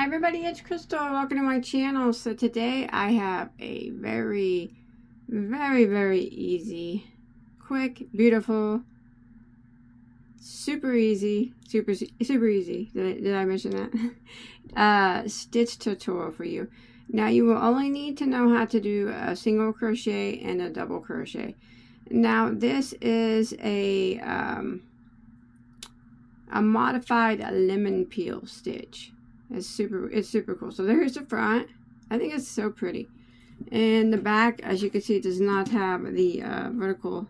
Hi everybody, it's Crystal. Welcome to my channel. So today I have a very easy, quick, beautiful, super easy, super easy. Did I mention that? Stitch tutorial for you. Now you will only need to know how to do a single crochet and a double crochet. Now this is a modified lemon peel stitch. It's super cool. So there's the front. I think it's so pretty. And the back, as you can see, does not have the vertical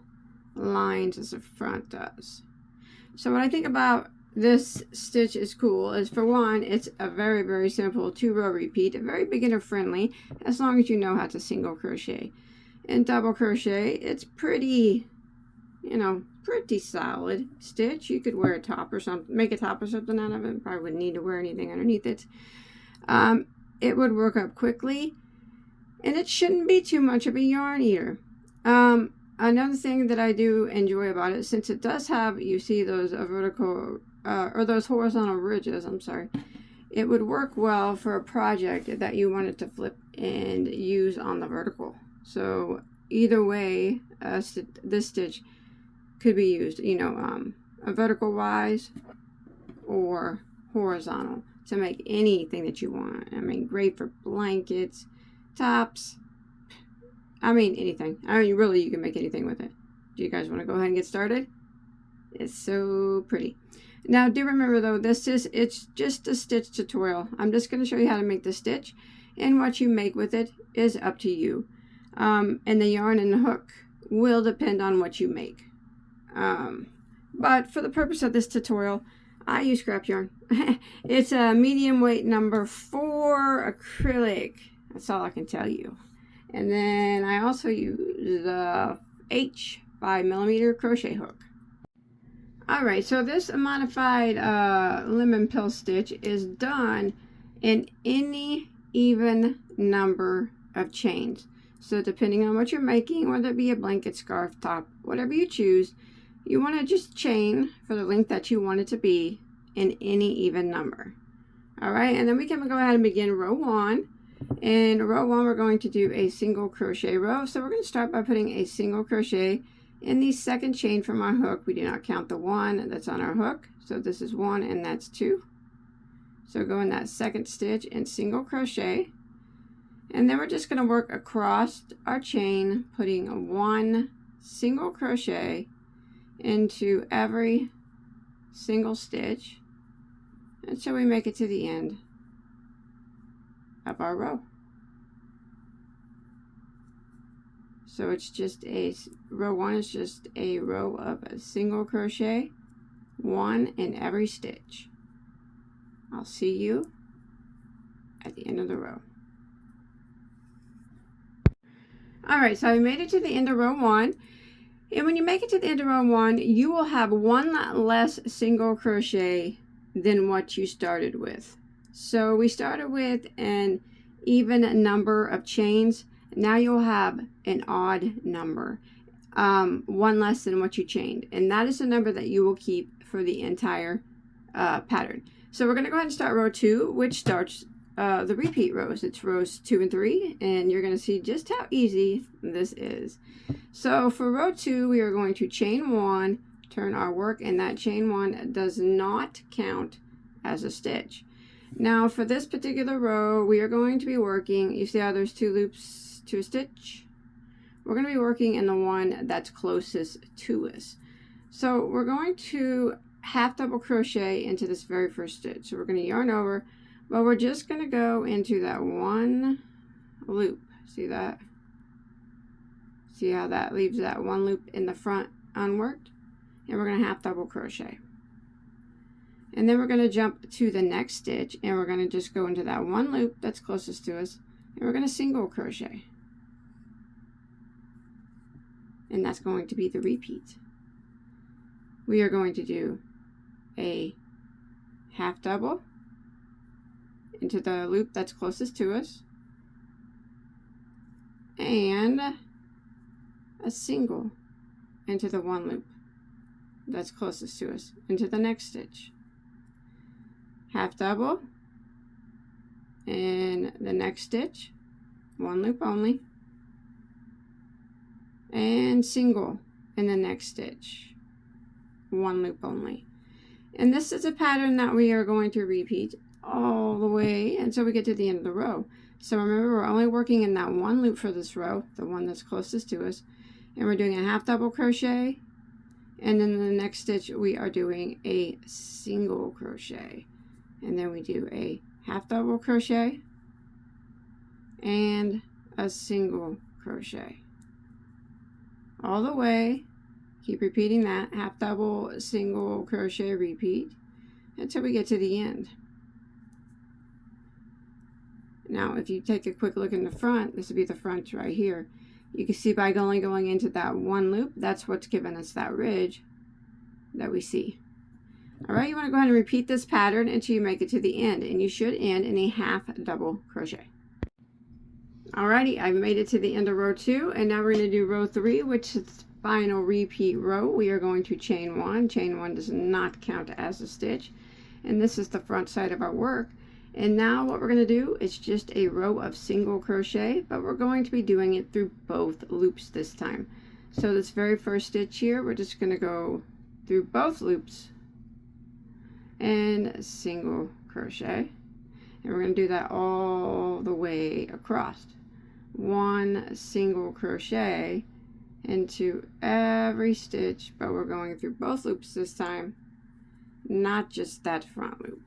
lines as the front does. So what I think about this stitch is cool is, for one, it's a very simple 2-row repeat, very beginner friendly, as long as you know how to single crochet. And double crochet, it's pretty, pretty solid stitch. You could wear a top or something, make a top or something out of it. Probably wouldn't need to wear anything underneath it. It would work up quickly, and it shouldn't be too much of a yarn eater. Another thing that I do enjoy about it, since it does have, you see those vertical or those horizontal ridges, it would work well for a project that you wanted to flip and use on the vertical. So either way, this stitch could be used, a vertical wise or horizontal, to make anything that you want. I mean, great for blankets, tops, anything. Really, you can make anything with it. Do you guys want to go ahead and get started? It's so pretty. Now, do remember though, it's just a stitch tutorial. I'm just going to show you how to make the stitch, and what you make with it is up to you. And the yarn and the hook will depend on what you make. But for the purpose of this tutorial, I use scrap yarn. It's a medium weight number 4 acrylic. That's all I can tell you. And then I also use the H 5mm crochet hook. Alright, so this modified lemon peel stitch is done in any even number of chains. So depending on what you're making, whether it be a blanket, scarf, top, whatever you choose, you want to just chain for the length that you want it to be in any even number. Alright, and then we can go ahead and begin row 1. In row 1, we're going to do a single crochet row. So we're going to start by putting a single crochet in the second chain from our hook. We do not count the 1 that's on our hook. So this is 1 and that's 2. So go in that second stitch and single crochet. And then we're just going to work across our chain, putting 1 single crochet into every single stitch until we make it to the end of our row. So it's just row 1 is just a row of a single crochet, 1 in every stitch. I'll see you at the end of the row. Alright, so I made it to the end of row 1. And when you make it to the end of row 1, you will have 1 less single crochet than what you started with. So we started with an even number of chains. Now you'll have an odd number, 1 less than what you chained. And that is the number that you will keep for the entire pattern. So we're going to go ahead and start row 2, which starts the repeat rows. It's rows 2 and 3, and you're going to see just how easy this is. So for row 2, we are going to chain 1, turn our work, and that chain 1 does not count as a stitch. Now for this particular row, we are going to be working, you see how there's 2 loops to a stitch? We're going to be working in the one that's closest to us. So we're going to half double crochet into this very first stitch. So we're going to yarn over, but we're just going to go into that 1 loop. See that? See how that leaves that 1 loop in the front unworked? And we're going to half double crochet. And then we're going to jump to the next stitch, and we're going to just go into that 1 loop that's closest to us, and we're going to single crochet. And that's going to be the repeat. We are going to do a half double into the loop that's closest to us, and a single into the 1 loop that's closest to us into the next stitch. Half double, in the next stitch, 1 loop only, and single in the next stitch, 1 loop only. And this is a pattern that we are going to repeat all the way until we get to the end of the row. So remember, we're only working in that 1 loop for this row, the one that's closest to us, and we're doing a half double crochet, and then in the next stitch we are doing a single crochet, and then we do a half double crochet and a single crochet all the way. Keep repeating that, half double, single crochet, repeat until we get to the end. Now if you take a quick look in the front, this would be the front right here, you can see by only going into that 1 loop, that's what's given us that ridge that we see. Alright, you want to go ahead and repeat this pattern until you make it to the end, and you should end in a half double crochet. Alrighty, I've made it to the end of row 2, and now we're going to do row 3, which is the final repeat row. We are going to chain 1. Chain 1 does not count as a stitch, and this is the front side of our work. And now what we're going to do is just a row of single crochet, but we're going to be doing it through both loops this time. So this very first stitch here, we're just going to go through both loops and single crochet, and we're going to do that all the way across. 1 single crochet into every stitch, but we're going through both loops this time, not just that front loop.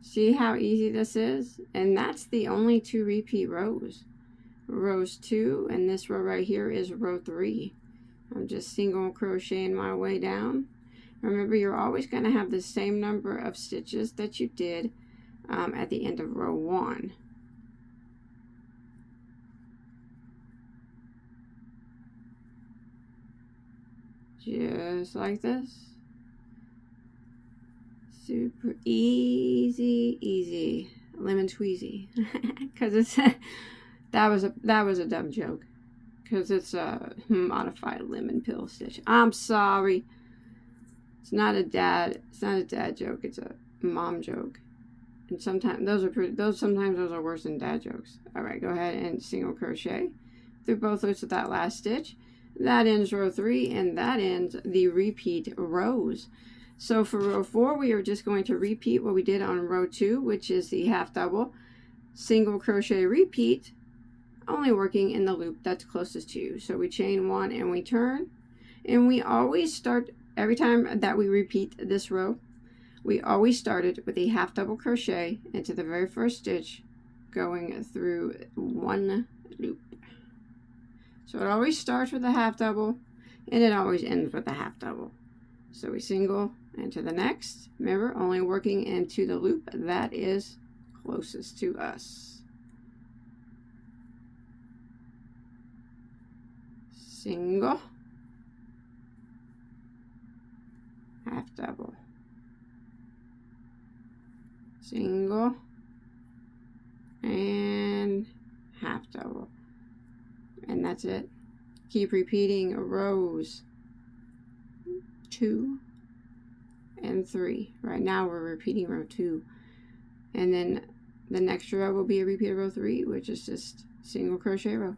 See how easy this is? And that's the only 2 repeat rows. Rows 2, and this row right here is row 3. I'm just single crocheting my way down. Remember, you're always going to have the same number of stitches that you did at the end of row 1. Just like this. Super easy, lemon squeezy, because it's that was a dumb joke, because it's a modified lemon pill stitch. I'm sorry, it's not a dad joke, it's a mom joke, and sometimes those are worse than dad jokes. All right, go ahead and single crochet through both loops of that last stitch. That ends row 3, and that ends the repeat rows. So for row 4, we are just going to repeat what we did on row 2, which is the half double, single crochet, repeat, only working in the loop that's closest to you. So we chain 1 and we turn, and we always start, every time that we repeat this row, we always started with a half double crochet into the very first stitch, going through 1 loop. So it always starts with a half double, and it always ends with a half double. So we single into the next, remember, only working into the loop that is closest to us. Single, half double, single, and half double, and that's it. Keep repeating rows 2 and 3. Right now we're repeating row 2, and then the next row will be a repeat of row 3, which is just single crochet row.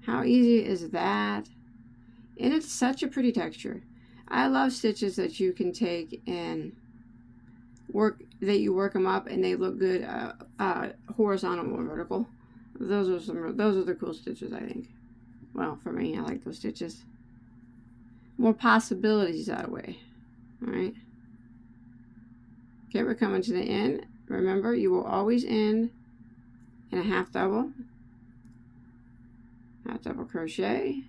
How easy is that? And it's such a pretty texture. I love stitches that you can take and work them up and they look good horizontal or vertical. Those are the cool stitches, I think. Well, for me, I like those stitches. More possibilities that way. Alright. Okay, we're coming to the end. Remember, you will always end in a half double crochet,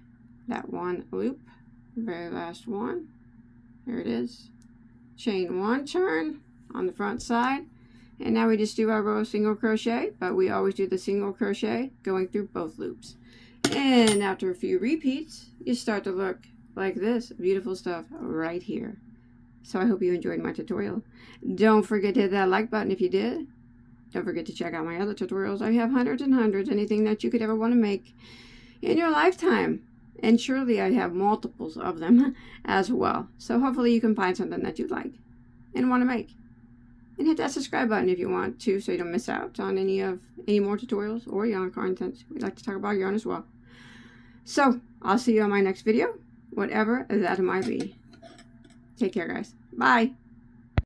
that 1 loop, very last one. There it is. Chain 1, turn on the front side, and now we just do our row of single crochet, but we always do the single crochet going through both loops. And after a few repeats, you start to look like this. Beautiful stuff right here. So I hope you enjoyed my tutorial. Don't forget to hit that like button if you did. Don't forget to check out my other tutorials. I have hundreds and hundreds, anything that you could ever want to make in your lifetime. And surely I have multiples of them as well. So hopefully you can find something that you like and want to make. And hit that subscribe button if you want to, so you don't miss out on any more tutorials or yarn content. We like to talk about yarn as well. So I'll see you on my next video, whatever that might be. Take care, guys. Bye.